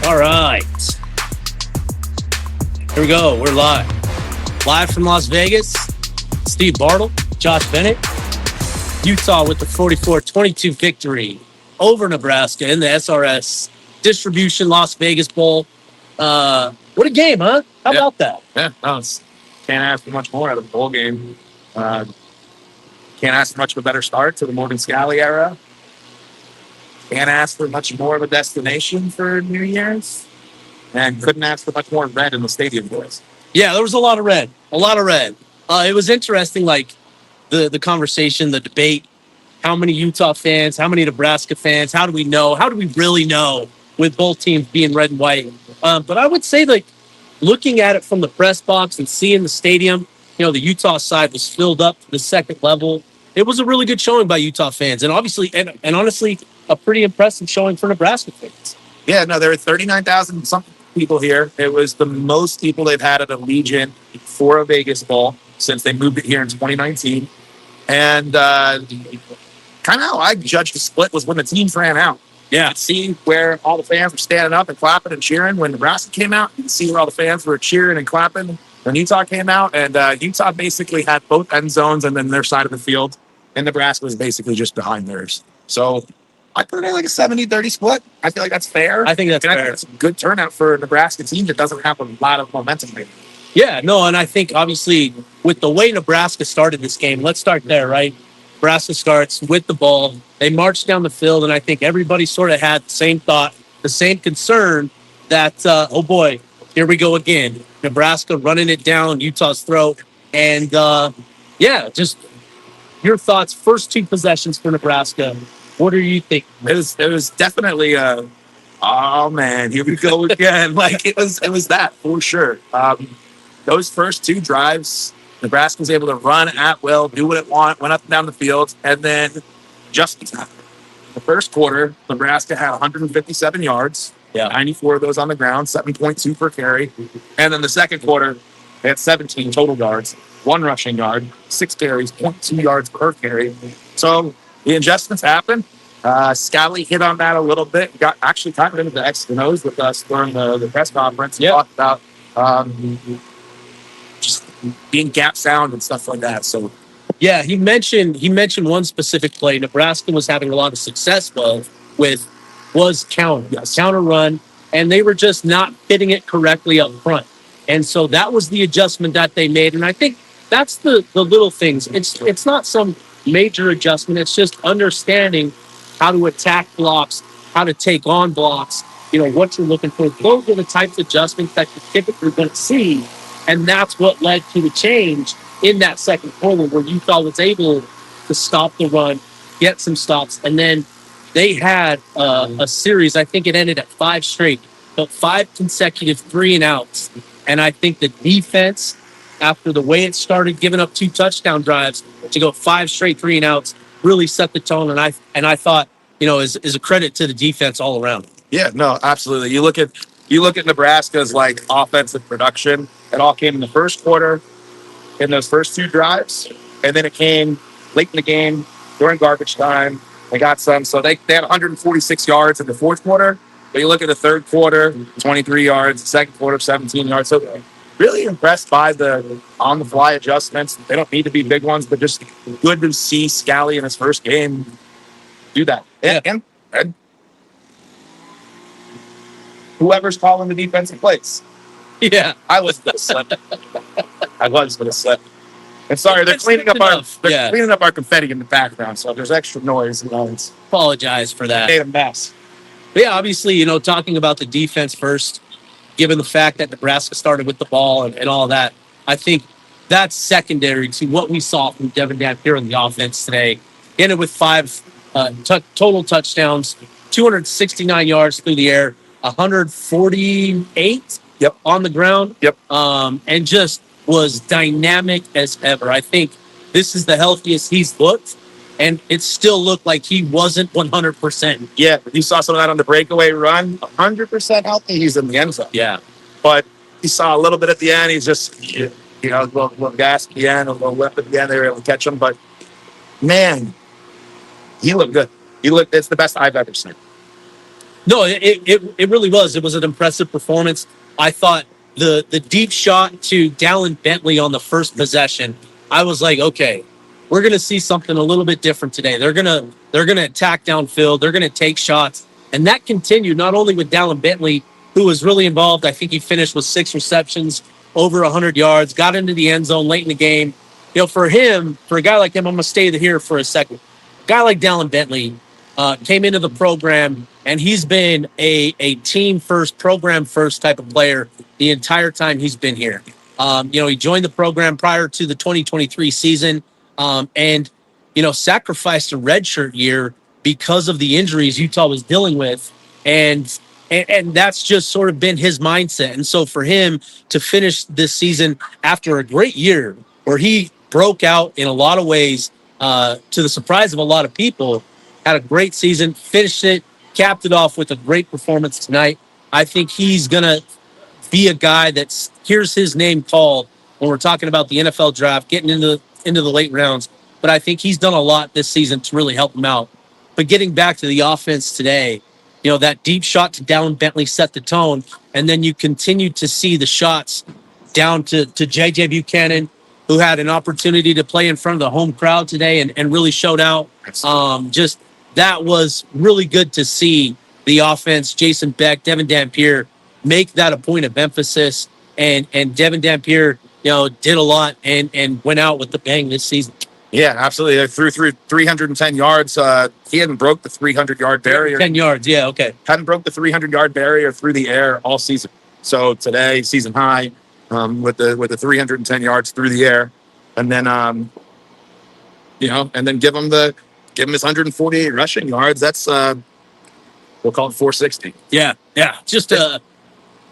All right. Here we go. We're live. Live from Las Vegas. Steve Bartle, Josh Bennett. Utah with the 44-22 victory over Nebraska in the SRS Distribution Las Vegas Bowl. What a game, huh? How about that? Yeah, no, can't ask for much more out of the bowl game. Can't ask for much of a better start to the Morgan Scalley era. Can't ask for much more of a destination for New Year's. And couldn't ask for much more red in the stadium, boys. Yeah, there was a lot of red. A lot of red. It was interesting, like, the conversation, the debate. How many Utah fans? How many Nebraska fans? How do we know? How do we really know with both teams being red and white? But I would say, like, looking at it from the press box and seeing the stadium, you know, the Utah side was filled up to the second level. It was a really good showing by Utah fans. And obviously, and honestly, a pretty impressive showing for Nebraska fans. Yeah, no, there were 39,000 something people here. It was the most people they've had at Allegiant for a Vegas Bowl since they moved it here in 2019. And kind of how I judged the split was when the teams ran out. Yeah. See where all the fans were standing up and clapping and cheering when Nebraska came out. You can see where all the fans were cheering and clapping when Utah came out. And Utah basically had both end zones and then their side of the field. And Nebraska was basically just behind theirs. So I put it in like a 70-30 split. I feel like that's fair. I think that's fair. I think it's a good turnout for a Nebraska team that doesn't have a lot of momentum right now. Yeah, no, and I think obviously with the way Nebraska started this game, let's start there, right? Nebraska starts with the ball. They march down the field, and I think everybody sort of had the same thought, the same concern that, oh boy, here we go again. Nebraska running it down Utah's throat. And, yeah, just your thoughts, first two possessions for Nebraska. What are you thinking? It was definitely oh man, here we go again. Like it was that for sure. Those first two drives, Nebraska was able to run at will, do what it went up and down the field, and then just the first quarter, Nebraska had 157 yards, 94 of those on the ground, 7.2 per carry, and then the second quarter, they had 17 total yards, 1 rushing yard, 6 carries, 0.2 yards per carry. So the adjustments happened. Scalley hit on that a little bit. Got actually kind of into the X and O's with us during the press conference. He talked about just being gap sound and stuff like that. So yeah, he mentioned one specific play Nebraska was having a lot of success with was counter run, and they were just not fitting it correctly up front. And so that was the adjustment that they made. And I think that's the little things. It's not some major adjustment. It's just understanding how to attack blocks, how to take on blocks, you know, what you're looking for. Those are the types of adjustments that you typically going to see. And that's what led to the change in that second quarter where Utah was able to stop the run, get some stops. And then they had a series, I think it ended at 5 straight, but 5 consecutive 3-and-outs. And I think the defense, after the way it started giving up 2 touchdown drives, to go 5 straight 3-and-outs really set the tone. And I thought, you know, is a credit to the defense all around. Yeah, no, absolutely. You look at Nebraska's like offensive production. It all came in the first quarter in those first 2 drives, and then it came late in the game during garbage time. They got some, so they had 146 yards in the fourth quarter. But you look at the third quarter, 23 yards. The second quarter, 17 yards. So really impressed by the on-the-fly adjustments. They don't need to be big ones, but just good to see Scalley in his first game do that. Yeah. And whoever's calling the defensive plays. Yeah. I was going to slip. And sorry, they're cleaning up our confetti in the background, so there's extra noise. Apologize for that. Made a mess. But yeah, obviously, you know, talking about the defense first, given the fact that Nebraska started with the ball and all that, I think that's secondary to what we saw from Devon Dampier in the offense today. Ended with 5 total touchdowns, 269 yards through the air, 148 on the ground. And just was dynamic as ever. I think this is the healthiest he's looked, and it still looked like he wasn't 100%. Yeah, you saw some of that on the breakaway run. 100% healthy. He's in the end zone. Yeah. But you saw a little bit at the end. He's just, you know, a little gas at the end, a little whip at the end. They were able to catch him. But, man, he looked good. It's the best I've ever seen. No, it really was. It was an impressive performance. I thought the deep shot to Dallin Bentley on the first possession, I was like, okay, we're gonna see something a little bit different today. They're gonna attack downfield. They're gonna take shots, and that continued not only with Dallin Bentley, who was really involved. I think he finished with 6 receptions, over 100 yards, got into the end zone late in the game. For him, for a guy like him, I'm gonna stay here for a second. A guy like Dallin Bentley came into the program, and he's been a team first, program first type of player the entire time he's been here. He joined the program prior to the 2023 season, and sacrificed a redshirt year because of the injuries Utah was dealing with, and that's just sort of been his mindset. And so for him to finish this season after a great year where he broke out in a lot of ways, to the surprise of a lot of people, had a great season, finished it, capped it off with a great performance tonight. I think he's going to be a guy that's hears his name called when we're talking about the NFL draft, getting into the late rounds. But I think he's done a lot this season to really help him out. But getting back to the offense today, that deep shot to Dallin Bentley set the tone, and then you continue to see the shots down to JJ Buchanan, who had an opportunity to play in front of the home crowd today and really showed out. Just that was really good to see the offense. Jason Beck, Devon Dampier make that a point of emphasis, and Devon Dampier, did a lot and went out with the bang this season. Yeah, absolutely. They threw 310 yards. He hadn't broke the 300-yard barrier. 10 yards, yeah, okay. Hadn't broke the 300-yard barrier through the air all season. So today, season high, with the 310 yards through the air, and then and then give him his 148 rushing yards. That's we'll call it 460. Yeah, just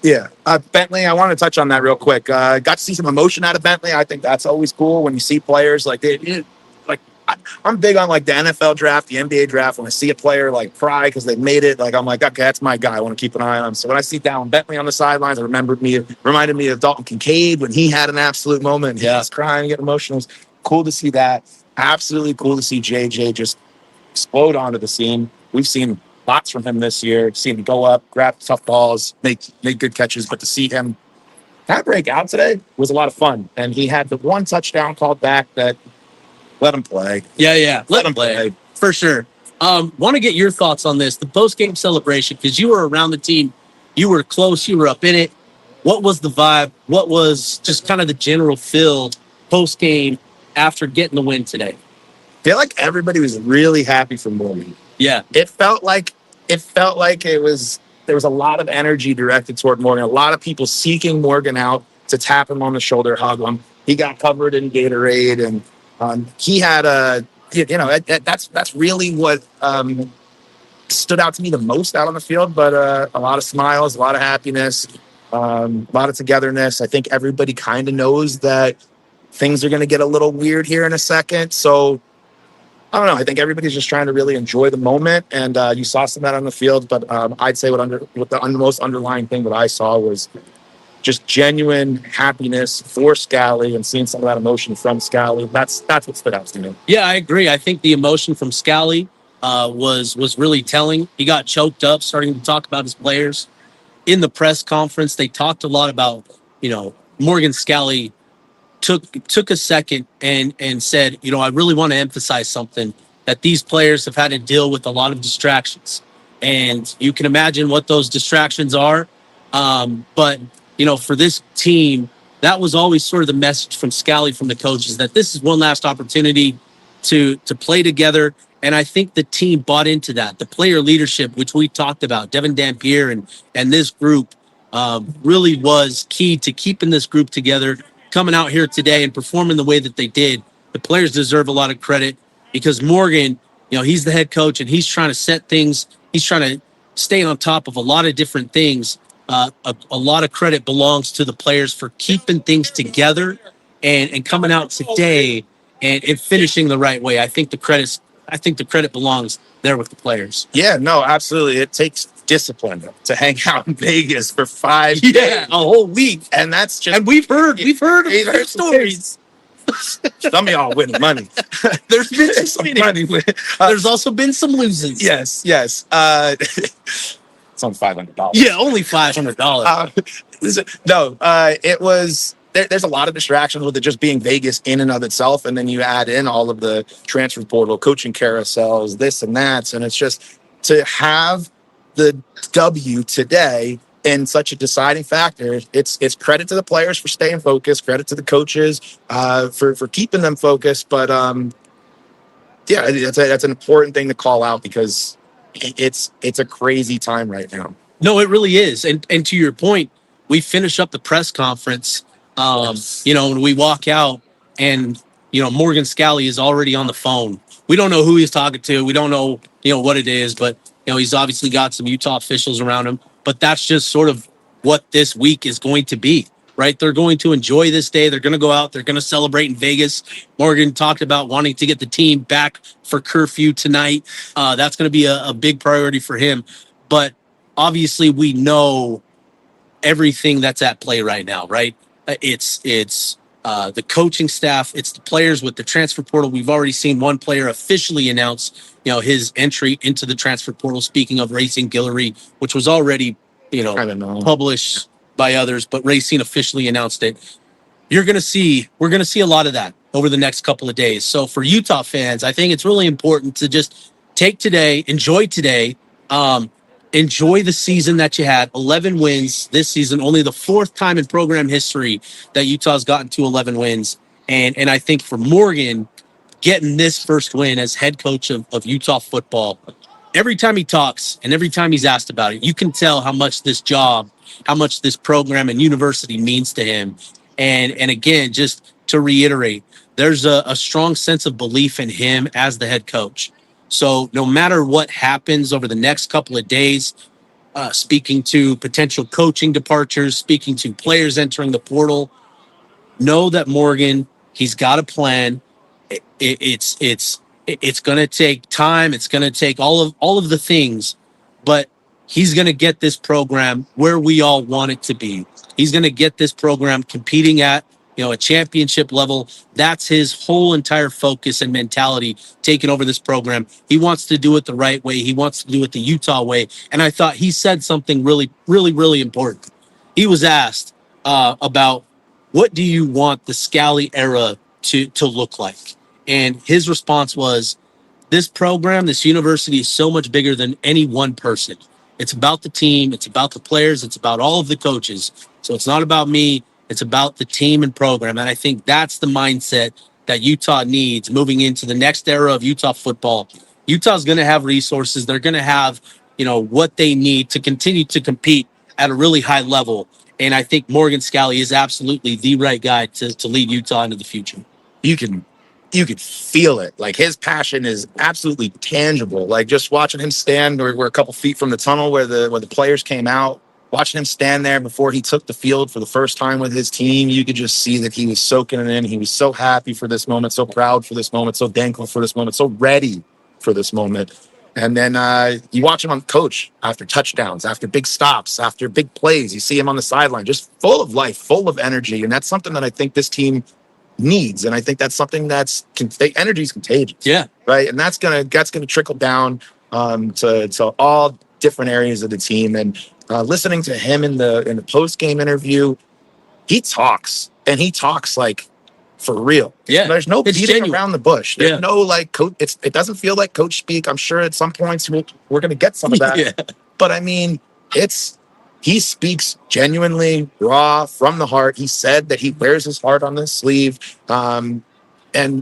Yeah. Bentley, I want to touch on that real quick. Got to see some emotion out of Bentley. I think that's always cool when you see players like I'm big on like the NFL draft, the NBA draft. When I see a player like cry because they made it, like I'm like, okay, that's my guy. I want to keep an eye on him. So when I see Dallin Bentley on the sidelines, it reminded me of Dalton Kincaid when he had an absolute moment. He was crying, getting emotional. It was cool to see that. Absolutely cool to see JJ just explode onto the scene. We've seen lots from him this year. Seen him go up, grab tough balls, make good catches. But to see him kind of break out today was a lot of fun. And he had the one touchdown called back that let him play. Yeah. Let him play. For sure. Want to get your thoughts on this, the post-game celebration, because you were around the team. You were close. You were up in it. What was the vibe? What was just kind of the general feel post-game after getting the win today? I feel like everybody was really happy for Morgan. Yeah. It felt like there was a lot of energy directed toward Morgan. A lot of people seeking Morgan out to tap him on the shoulder, hug him. He got covered in Gatorade, and he had that's really what stood out to me the most out on the field. But a lot of smiles, a lot of happiness, a lot of togetherness. I think everybody kind of knows that things are going to get a little weird here in a second. So I don't know. I think everybody's just trying to really enjoy the moment, and you saw some of that on the field. But I'd say what the most underlying thing that I saw was just genuine happiness for Scalley and seeing some of that emotion from Scalley. That's what stood out to me. Yeah, I agree. I think the emotion from Scalley was really telling. He got choked up starting to talk about his players. In the press conference, they talked a lot about, Morgan Scalley took a second and said, I really want to emphasize something, that these players have had to deal with a lot of distractions. And you can imagine what those distractions are. But for this team, that was always sort of the message from Scalley, from the coaches, that this is one last opportunity to play together. And I think the team bought into that. The player leadership, which we talked about, Devon Dampier and this group, really was key to keeping this group together, coming out here today and performing the way that they did. The players deserve a lot of credit because Morgan, he's the head coach and he's trying to set things. He's trying to stay on top of a lot of different things. A lot of credit belongs to the players for keeping things together and coming out today and finishing the right way. I think the credit belongs there with the players. Yeah, no, absolutely. It takes discipline to hang out in Vegas for 5 days, a whole week, and that's just. And we've heard stories. Some of y'all winning money. There's been some money. There's also been some losers. Yes. It's only $500. Yeah, only $500. It was. There's a lot of distractions with it just being Vegas in and of itself, and then you add in all of the transfer portal, coaching carousels, this and that, and it's just to have the W today in such a deciding factor. It's credit to the players for staying focused, credit to the coaches for keeping them focused, but yeah, that's an important thing to call out because it's a crazy time right now. No, it really is. And to your point, we finish up the press conference, and we walk out and, Morgan Scalley is already on the phone. We don't know who he's talking to. We don't know, what it is, but, he's obviously got some Utah officials around him. But that's just sort of what this week is going to be, right? They're going to enjoy this day. They're going to go out. They're going to celebrate in Vegas. Morgan talked about wanting to get the team back for curfew tonight. That's going to be a big priority for him. But obviously, we know everything that's at play right now, right? It's the coaching staff. It's the players with the transfer portal. We've already seen one player officially announce, his entry into the transfer portal. Speaking of Racing Guillory, which was already, published by others, but Racing officially announced it. We're going to see a lot of that over the next couple of days. So for Utah fans, I think it's really important to just take today, enjoy today, enjoy the season that you had. 11 wins this season, only the fourth time in program history that Utah's gotten to 11 wins. And I think for Morgan, getting this first win as head coach of Utah football, every time he talks and every time he's asked about it, you can tell how much this job, how much this program and university means to him. And again, just to reiterate, there's a strong sense of belief in him as the head coach. So no matter what happens over the next couple of days, speaking to potential coaching departures, speaking to players entering the portal, know that Morgan, he's got a plan. It's going to take time. It's going to take all of the things, but he's going to get this program where we all want it to be. He's going to get this program competing at, a championship level. That's his whole entire focus and mentality taking over this program. He wants to do it the right way. He wants to do it the Utah way. And I thought he said something really, really, really important. He was asked about what do you want the Scalley era to look like? And his response was, this program, this university is so much bigger than any one person. It's about the team. It's about the players. It's about all of the coaches. So it's not about me. It's about the team and program. And I think that's the mindset that Utah needs moving into the next era of Utah football. Utah's going to have resources. They're going to have, what they need to continue to compete at a really high level. And I think Morgan Scalley is absolutely the right guy to lead Utah into the future. You could feel it. Like his passion is absolutely tangible. Like just watching him stand, we're a couple feet from the tunnel where the players came out. Watching him stand there before he took the field for the first time with his team, you could just see that he was soaking it in. He was so happy for this moment, so proud for this moment, so thankful for this moment, so ready for this moment. And then you watch him on coach after touchdowns, after big stops, after big plays. You see him on the sideline, just full of life, full of energy. And that's something that I think this team needs. And I think that's something energy is contagious. Yeah. Right. And that's gonna trickle down to all different areas of the team. And listening to him in the post-game interview, he talks like for real. Yeah, there's no beating around the bush. There's no like coach. It doesn't feel like coach speak. I'm sure at some points we're going to get some of that. Yeah. But I mean, he speaks genuinely raw from the heart. He said that he wears his heart on his sleeve. And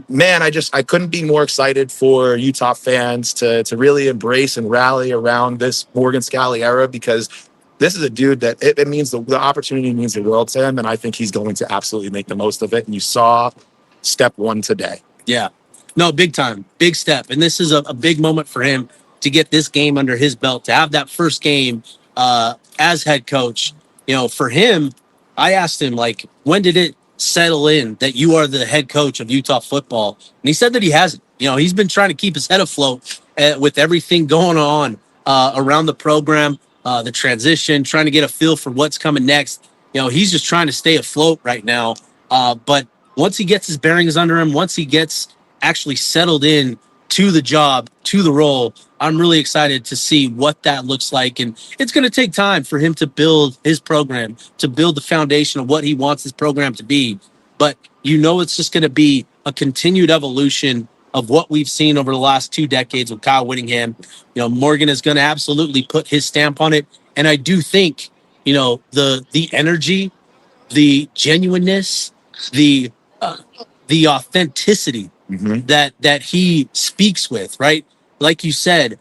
man, I couldn't be more excited for Utah fans to really embrace and rally around this Morgan Scalley era, because this is a dude that it means the opportunity means the world to him. And I think he's going to absolutely make the most of it. And you saw step one today. Yeah, no, big time, big step. And this is a big moment for him to get this game under his belt, to have that first game as head coach. For him, I asked him, like, when did it settle in that you are the head coach of Utah football? And he said that he hasn't. He's been trying to keep his head afloat with everything going on around the program, the transition, trying to get a feel for what's coming next. He's just trying to stay afloat right now. But once he gets his bearings under him, once he gets actually settled in to the job, to the role. I'm really excited to see what that looks like. And it's going to take time for him to build his program, to build the foundation of what he wants his program to be. But it's just going to be a continued evolution of what we've seen over the last 2 decades with Kyle Whittingham. Morgan is going to absolutely put his stamp on it. And I do think, the energy, the genuineness, the the authenticity that he speaks with, right? Like you said,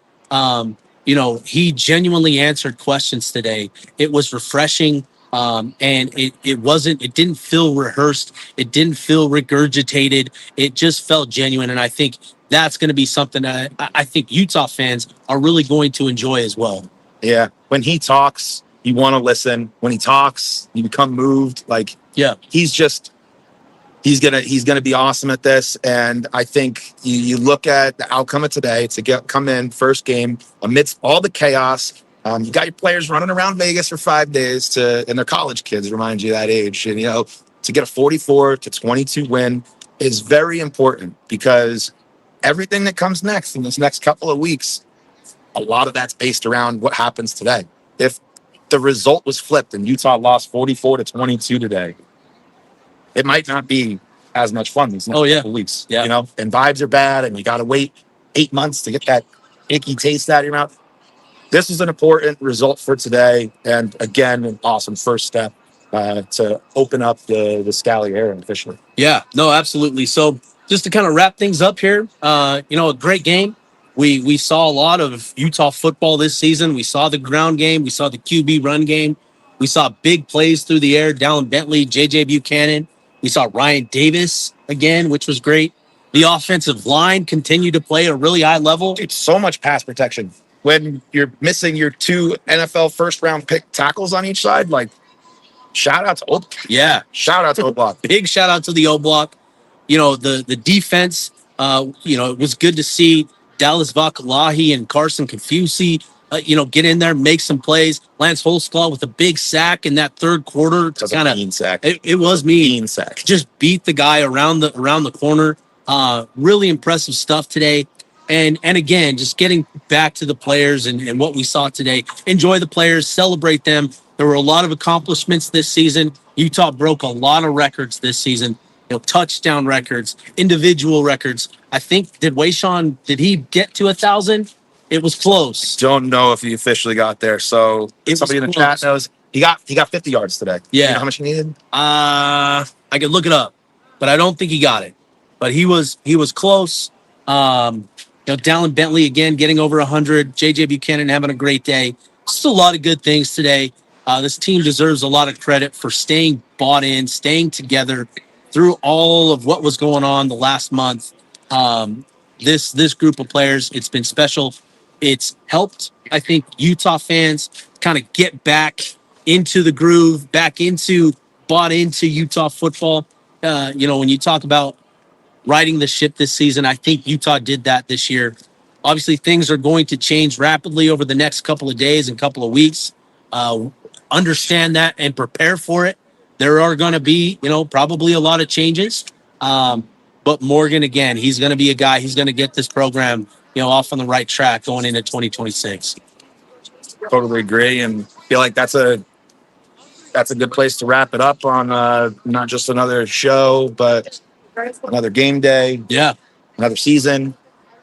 he genuinely answered questions today. It was refreshing. And it didn't feel rehearsed. It didn't feel regurgitated. It just felt genuine. And I think that's going to be something that I think Utah fans are really going to enjoy as well. Yeah. When he talks, you want to listen. When he talks, you become moved. Like, yeah, he's gonna be awesome at this. And I think you look at the outcome of today to come in first game amidst all the chaos. You got your players running around Vegas for 5 days and they're college kids, remind you that age. And to get a 44-22 win is very important, because everything that comes next in this next couple of weeks, a lot of that's based around what happens today. If the result was flipped and Utah lost 44-22 today, it might not be as much fun these next couple weeks. Yeah. And vibes are bad, and you got to wait 8 months to get that icky taste out of your mouth. This is an important result for today, and again, an awesome first step to open up the Scalley era officially. Yeah, no, absolutely. So just to kind of wrap things up here, a great game. We saw a lot of Utah football this season. We saw the ground game. We saw the QB run game. We saw big plays through the air. Dallin Bentley, J.J. Buchanan. We saw Ryan Davis again, which was great. The offensive line continued to play at a really high level. It's so much pass protection. When you're missing your 2 NFL first-round pick tackles on each side, like, shout out to O. Yeah. Shout out to O Block. Big shout out to the O Block. The defense, it was good to see Dallas Vakalahi and Carson Confusi, get in there, make some plays. Lance Holsclaw with a big sack in that third quarter. It was a mean sack. It was mean. Mean sack. Just beat the guy around the corner. Really impressive stuff today. And again, just getting back to the players and what we saw today. Enjoy the players, celebrate them. There were a lot of accomplishments this season. Utah broke a lot of records this season. Touchdown records, individual records. I think, did he get to 1,000? It was close. Don't know if he officially got there. So somebody in the chat knows he got 50 yards today. Yeah. You know how much he needed? I could look it up, but I don't think he got it. But he was close. Dallin Bentley again getting over 100. J.J. Buchanan having a great day. Just a lot of good things today. This team deserves a lot of credit for staying bought in, staying together through all of what was going on the last month. This group of players, it's been special. It's helped, I think, Utah fans kind of get back into the groove, bought into Utah football. When you talk about riding the ship this season, I think Utah did that this year. Obviously, things are going to change rapidly over the next couple of days and couple of weeks. Understand that and prepare for it. There are going to be, probably a lot of changes. But Morgan, again, he's going to be a guy. He's going to get this program, off on the right track going into 2026. Totally agree, and feel like that's a good place to wrap it up on not just another show, but another game day. Yeah, another season.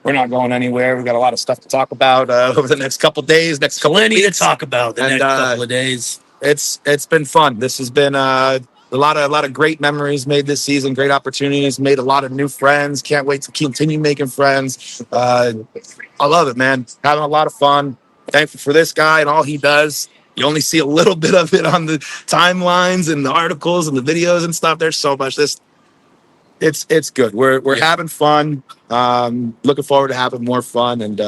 We're not going anywhere. We've got a lot of stuff to talk about over the next couple of days. Plenty to talk about the next couple of days. It's been fun. This has been a lot of great memories made this season. Great opportunities. Made a lot of new friends. Can't wait to continue making friends. I love it, man. Having a lot of fun. Thankful for this guy and all he does. You only see a little bit of it on the timelines and the articles and the videos and stuff. There's so much. It's good. We're having fun. Looking forward to having more fun, and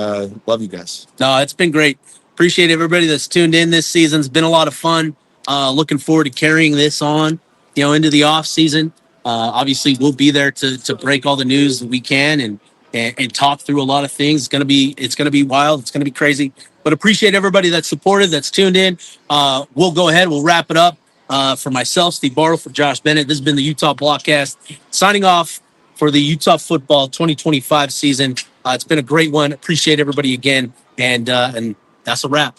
love you guys. No, it's been great. Appreciate everybody that's tuned in this season. It's been a lot of fun. Looking forward to carrying this on, into the off season. Obviously, we'll be there to break all the news that we can and talk through a lot of things. It's gonna be wild. It's gonna be crazy. But appreciate everybody that's supported, that's tuned in. We'll go ahead. We'll wrap it up. For myself, Steve Bartle, for Josh Bennett, this has been the Utah Blockcast. Signing off for the Utah football 2025 season. It's been a great one. Appreciate everybody again, and that's a wrap.